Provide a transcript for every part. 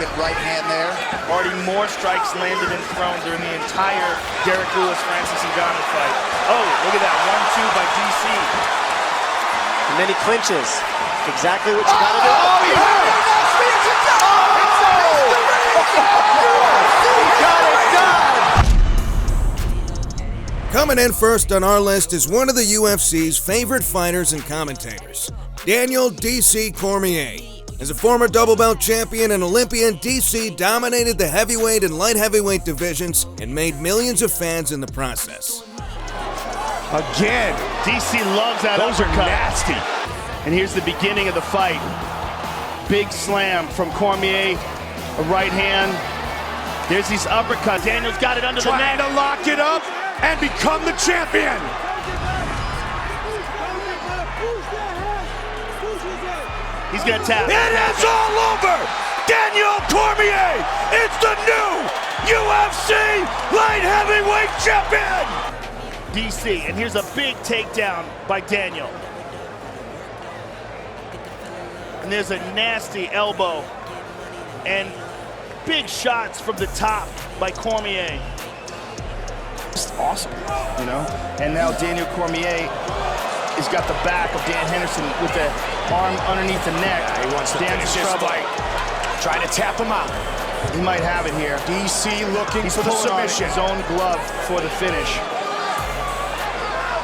Significant right hand there. Already more strikes landed and thrown during the entire Derek Lewis-Francis Ngannou fight. Oh, look at that 1-2 by DC. And then he clinches. Exactly what you gotta do. Oh, he got it done! Coming in first on our list is one of the UFC's favorite fighters and commentators, Daniel DC Cormier. As a former double belt champion and Olympian, DC dominated the heavyweight and light heavyweight divisions and made millions of fans in the process. Again, DC loves that uppercut. Those are nasty. And here's the beginning of the fight. Big slam from Cormier, a right hand. There's these uppercuts. Daniel's got it under the net. Trying to lock it up and become the champion. He's gonna tap. It is all over! Daniel Cormier is the new UFC light heavyweight champion! DC, and here's a big takedown by Daniel. And there's a nasty elbow. And big shots from the top by Cormier. It's awesome, you know? And now Daniel Cormier has got the back of Dan Henderson with the arm underneath the neck. He wants to finish this fight. Trying to tap him out. He might have it here. DC looking He's for the pulling on submission. his own glove for the finish.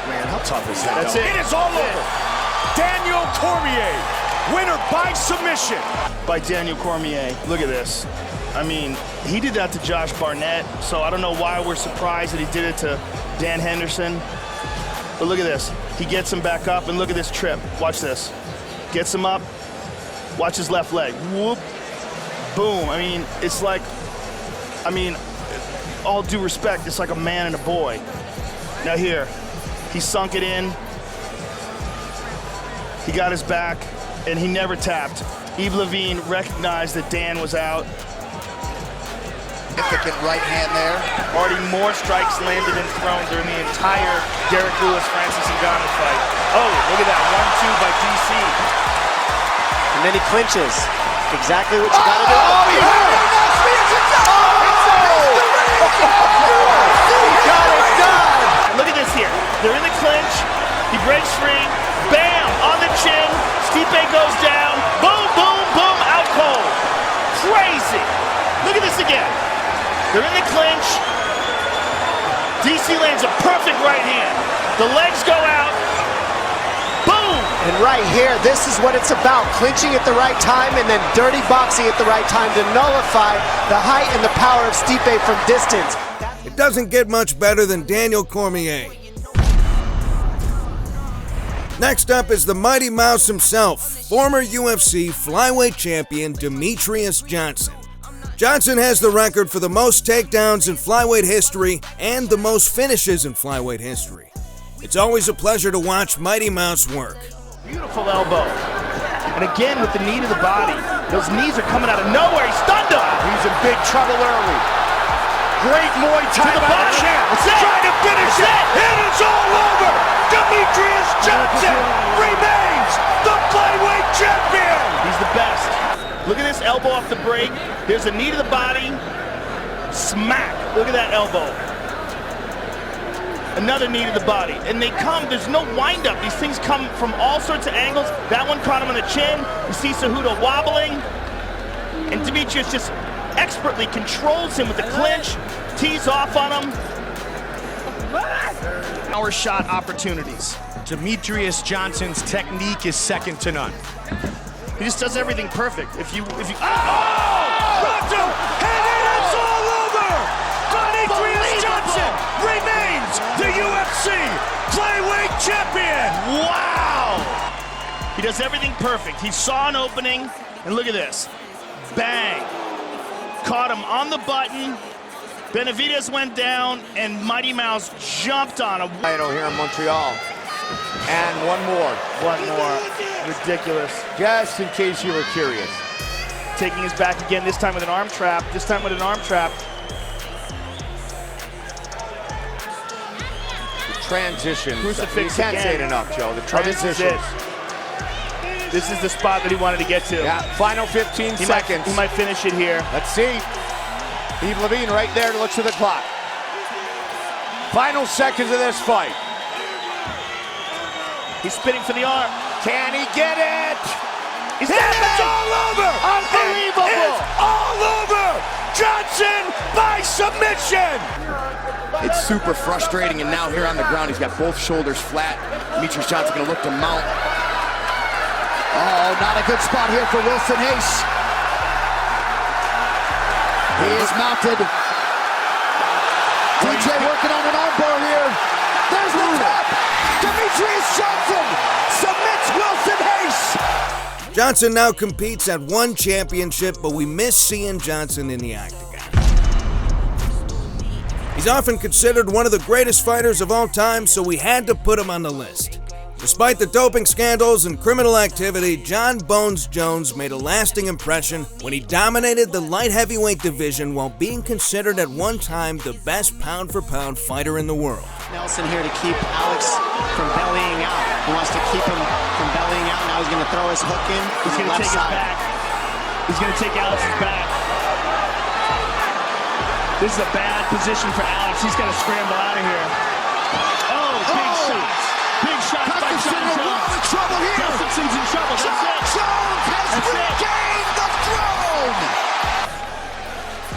Man, how tough is that? That's it. It is all over. Daniel Cormier, winner by submission. By Daniel Cormier. Look at this. I mean, he did that to Josh Barnett, so I don't know why we're surprised that he did it to Dan Henderson. But look at this. He gets him back up, and look at this trip. Watch this. Gets him up. Watch his left leg. Whoop. Boom. I mean, it's like, all due respect, it's like a man and a boy. Now here, he sunk it in. He got his back, and he never tapped. Yves Levine recognized that Dan was out. Significant right hand there. Already more strikes landed and thrown during the entire Derek Lewis-Francis Ngannou fight. Oh, look at that 1-2 by DC. And then he clinches. Exactly what you gotta do. Oh, he got it done! And look at this here. They're in the clinch. He breaks free. Bam! On the chin. Stipe goes down. Boom, boom, boom. Out cold. Crazy. Look at this again. They're in the clinch. DC lands a perfect right hand. The legs go out. Boom! And right here, this is what it's about. Clinching at the right time and then dirty boxing at the right time to nullify the height and the power of Stipe from distance. It doesn't get much better than Daniel Cormier. Next up is the Mighty Mouse himself, former UFC flyweight champion Demetrius Johnson. Johnson has the record for the most takedowns in flyweight history and the most finishes in flyweight history. It's always a pleasure to watch Mighty Mouse work. Beautiful elbow. And again with the knee to the body. Those knees are coming out of nowhere. He stunned him. He's in big trouble early. Great Muay Thai To the body. champ. That's it. Trying to finish it. It is all over. Demetrius Johnson remains the flyweight champion. He's the best. Look at this elbow off the break. There's a knee to the body. Smack. Look at that elbow. Another knee to the body. And they come, there's no windup. These things come from all sorts of angles. That one caught him on the chin. You see Cejudo wobbling. And Demetrius just expertly controls him with the clinch. Tees off on him. Power shot opportunities. Demetrius Johnson's technique is second to none. He just does everything perfect. If you Pronto! And it is all over! Demetrius Johnson remains the UFC flyweight champion! Wow! He does everything perfect. He saw an opening, and look at this. Bang! Caught him on the button. Benavidez went down, and Mighty Mouse jumped on him. Here in Montreal. And one more. One more. Ridiculous. Just in case you were curious. Taking his back again, this time with an arm trap. This time with an arm trap. The transitions. Crucifix You can't again. say it enough, Joe. The Oh, this is transitions. it. This is the spot that he wanted to get to. Yeah, final 15 seconds. He might finish it here. Let's see. Steve Levine right there looks at the clock. Final seconds of this fight. He's spinning for the arm. Can he get it? He's It's all over! Unbelievable! It's all over! Johnson by submission! It's super frustrating, and now here on the ground, he's got both shoulders flat. Demetrius Johnson gonna look to mount. Oh, not a good spot here for Wilson Hayes. He is mounted. DJ working on an armbar here. There's the top. Demetrius Johnson submits Wilson Hayes. Johnson now competes at one championship, but we miss seeing Johnson in the octagon. He's often considered one of the greatest fighters of all time, so we had to put him on the list. Despite the doping scandals and criminal activity, Jon Bones Jones made a lasting impression when he dominated the light heavyweight division while being considered at one time the best pound-for-pound fighter in the world. Nelson here to keep Alex from bellying out. He wants to keep him from bellying out. Now he's going to throw his hook in. He's going to take his back. He's going to take Alex's back. This is a bad position for Alex. He's got to scramble out of here. Oh, big shots. Big shots by Jon Jones. Trouble here. Gustafson's in trouble. Jon Jones has regained the throne.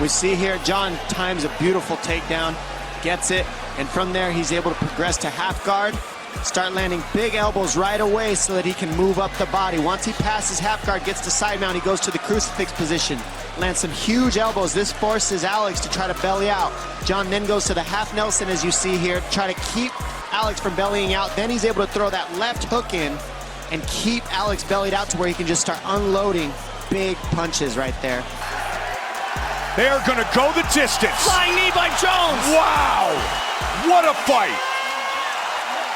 We see here Jon times a beautiful takedown, gets it, and from there he's able to progress to half guard, start landing big elbows right away so that he can move up the body. Once he passes half guard, gets to side mount, he goes to the crucifix position, lands some huge elbows. This forces Alex to try to belly out. Jon then goes to the half Nelson, as you see here, to try to keep Alex from bellying out. Then he's able to throw that left hook in and keep Alex bellied out to where he can just start unloading big punches right there. They're gonna go the distance. Flying knee by Jones. Wow! What a fight!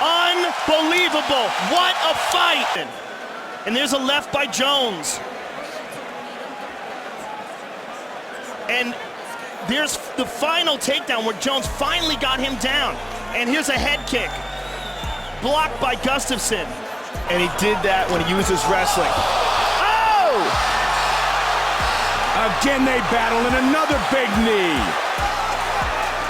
Unbelievable. What a fight. And there's a left by Jones. And there's the final takedown where Jones finally got him down. And here's a head kick. Blocked by Gustafson. And he did that when he used his wrestling. Oh! Again they battle, and another big knee.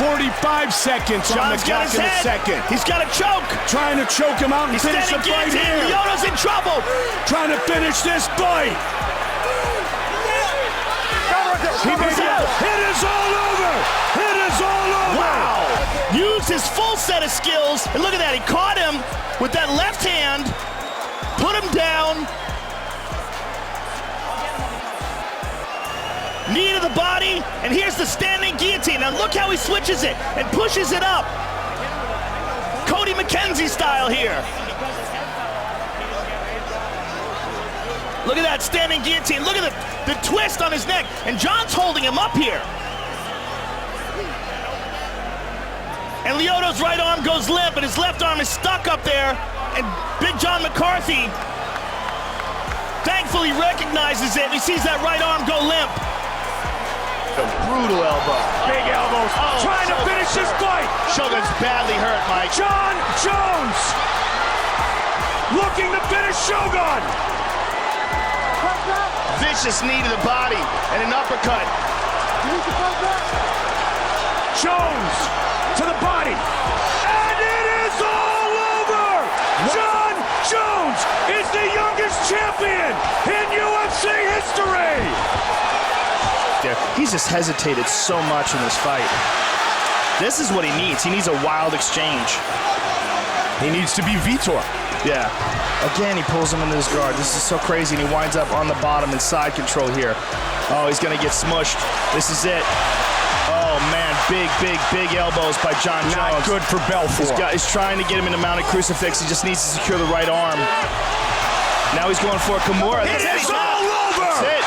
45 seconds on the John's got clock his in the head. second. He's got a choke. Trying to choke him out and He's finish the standing fight guillotine. here. Lyoto's in trouble. Trying to finish this fight. It is all over. It is all over. Wow. Used his full set of skills. And look at that. He caught him with that left hand. Put him down. Knee to the body. And here's the standing guillotine. Now look how he switches it and pushes it up. Cody McKenzie style here. Look at that standing guillotine. Look at the twist on his neck. And Jon's holding him up here. And Lyoto's right arm goes limp, and his left arm is stuck up there. And Big John McCarthy thankfully recognizes it. He sees that right arm go limp. A brutal elbow. Big elbows. Trying to finish this fight. Shogun's badly hurt, Mike. Jon Jones looking to finish Shogun. Vicious knee to the body and an uppercut. Jones to the body. And it is all over! Jon Jones is the youngest champion in UFC history! He's just hesitated so much in this fight. This is what he needs. He needs a wild exchange. He needs to be Vitor. Yeah. Again, he pulls him into his guard. This is so crazy, and he winds up on the bottom in side control here. Oh, he's going to get smushed. This is it. Oh, man. Big elbows by Jon Jones. Not good for Belfort. He's trying to get him in a mounted crucifix. He just needs to secure the right arm. Now he's going for a Kimura. It is all over! That's it.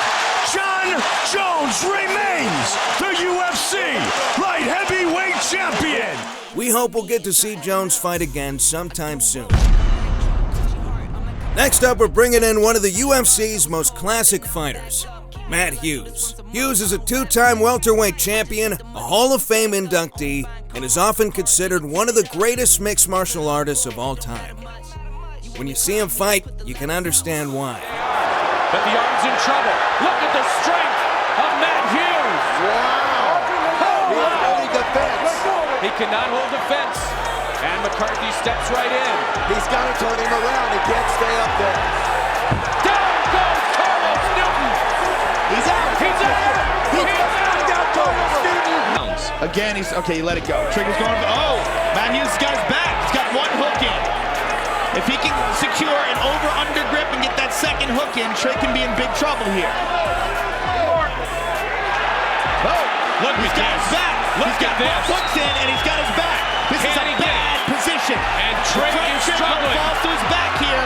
Jon Jones remains the UFC light heavyweight champion! We hope we'll get to see Jones fight again sometime soon. Next up, we're bringing in one of the UFC's most classic fighters, Matt Hughes. Hughes is a two-time welterweight champion, a Hall of Fame inductee, and is often considered one of the greatest mixed martial artists of all time. When you see him fight, you can understand why. but the arm's in trouble. Look at the strength of Matt Hughes. Wow. He's holding defense. He cannot hold defense. And McCarthy steps right in. He's got to turn him around. He can't stay up there. Down goes Carlos Newton. He's out. He's out. Down Carlos Newton. Again, he let it go. Trigger's going, oh, Matt Hughes has got his back. He's got one hook in. If he can secure an over-under grip and get that second hook in, Trey can be in big trouble here. Oh, look, he's got his back. He's got both hooks in and he's got his back. This is a bad position. And Trey is struggling. Falls to his back here.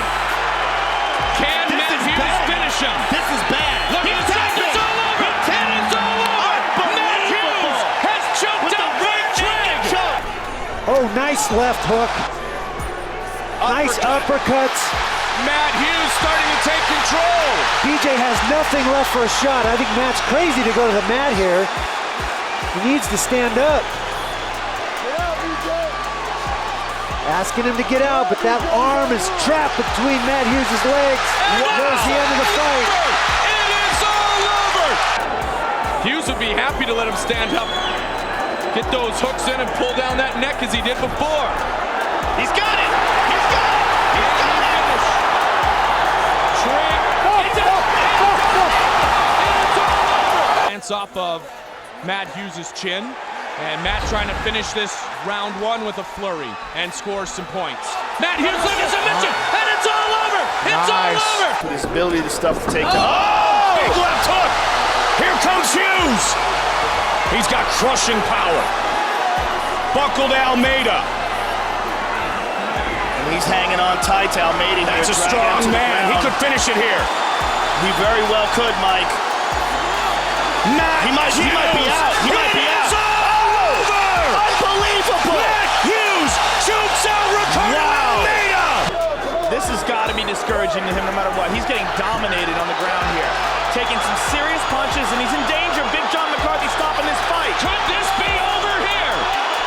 Can Matt Hughes finish him? This is bad. Look, it's all over. It's all over. Matt Hughes has choked out right Trey. Oh, nice left hook. Nice uppercuts. Matt Hughes starting to take control. DJ has nothing left for a shot. I think Matt's crazy to go to the mat here. He needs to stand up. Asking him to get out, but that arm is trapped between Matt Hughes' legs. There's the end of the fight. It is all over. Hughes would be happy to let him stand up. Get those hooks in and pull down that neck as he did before. He's got it. He's got it. He's got it. Trey. It's all over. Hands off of Matt Hughes' chin. And Matt trying to finish this round one with a flurry and scores some points. Matt Hughes like a submission, and it's all over! It's all over! With his ability to stuff the takedown. Oh! Big left hook! Here comes Hughes! He's got crushing power. Buckled Almeida. And he's hanging on tight to Almeida. That's a strong man. He could finish it here. He very well could, Mike. Matt He might be out. He might be out. Unbelievable! Matt Hughes shoots out Ricardo Almeida! This has got to be discouraging to him no matter what. He's getting dominated on the ground here. Taking some serious punches, and he's in danger. Big John McCarthy stopping this fight. Could this be over here?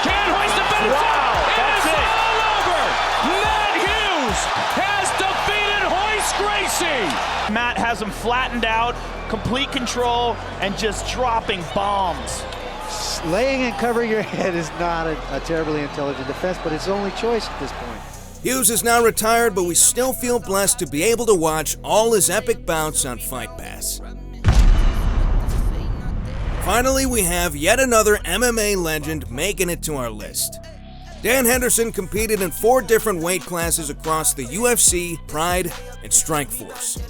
Can't hoist the fence. Wow, It is that's it. all over. Matt Hughes has defeated Hoist Gracie. Matt has him flattened out, complete control, and just dropping bombs. Laying and covering your head is not a terribly intelligent defense, but it's the only choice at this point. Hughes is now retired, but we still feel blessed to be able to watch all his epic bouts on Fight Pass. Finally, we have yet another MMA legend making it to our list. Dan Henderson competed in 4 different weight classes across the UFC, Pride, and Strikeforce.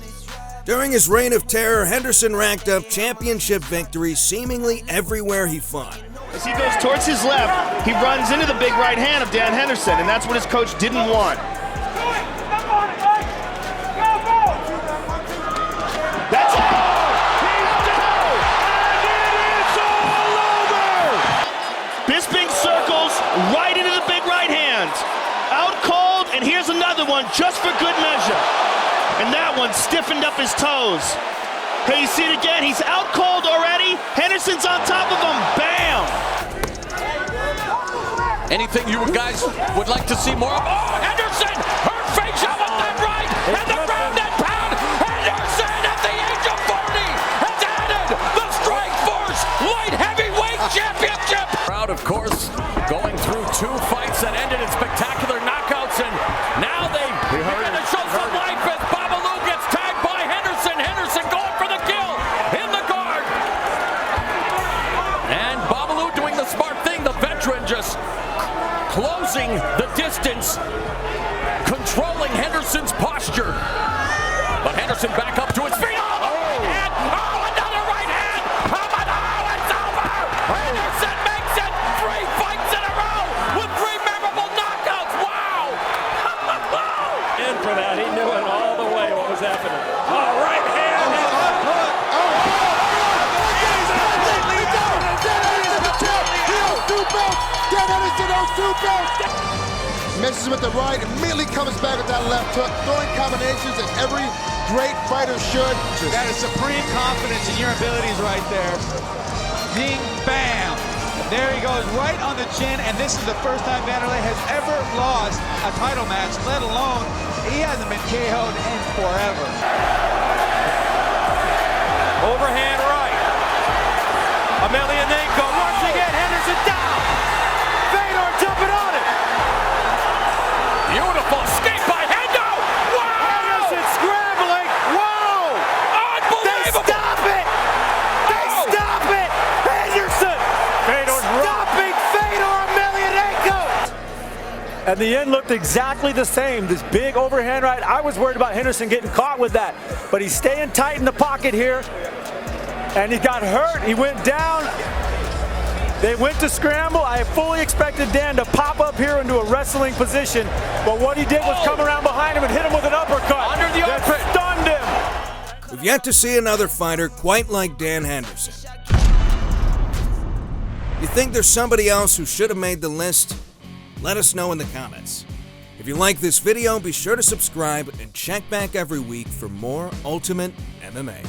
During his reign of terror, Henderson racked up championship victories seemingly everywhere he fought. As he goes towards his left, he runs into the big right hand of Dan Henderson, and that's what his coach didn't want. That's it! He's down! And it is all over! Bisping circles right into the big right hand. Out cold, and here's another one just for good measure. And that one stiffened up his toes. Hey, you see it again? He's out cold already. Henderson's on top of him. Bam! Anything you guys would like to see more of? Oh, Henderson! Her fake shot with that right! And the ground and pound! Henderson at the age of 40 has added the Strikeforce Light Heavyweight Championship! Proud, of course, going through 2 fights that ended in spectacular knockouts, and now they begin to show some life as Babalu gets tagged by Henderson. Henderson going for the kill in the guard. And Babalu doing the smart thing, the veteran just closing the distance, controlling Henderson's posture. But Henderson back up to his feet. Oh, right hand. Oh, another right hand. Oh, it's over. Henderson makes it 3 fights in a row with 3 memorable knockouts. Wow. In for that. He knew it all the way what was happening. Oh, right hand. Messes with the right, immediately comes back with that left hook, throwing combinations that every great fighter should. That is supreme confidence in your abilities right there. Ding, bam. There he goes, right on the chin, and this is the first time Vanderlei has ever lost a title match, let alone he hasn't been KO'd in forever. Overhand right. Emelianenko rushing in. Henderson down. Fedor jumping on it. Beautiful escape by Hendo. Wow! Henderson scrambling. Whoa! Unbelievable! They stop it! They stop it! Henderson! Stopping Fedor Emelianenko! And the end looked exactly the same. This big overhand right. I was worried about Henderson getting caught with that. But he's staying tight in the pocket here. And he got hurt. He went down. They went to scramble. I fully expected Dan to pop up here into a wrestling position. But what he did was come around behind him and hit him with an uppercut. Under the that armpit. stunned him. We've yet to see another fighter quite like Dan Henderson. You think there's somebody else who should have made the list? Let us know in the comments. If you like this video, be sure to subscribe and check back every week for more Ultimate MMA.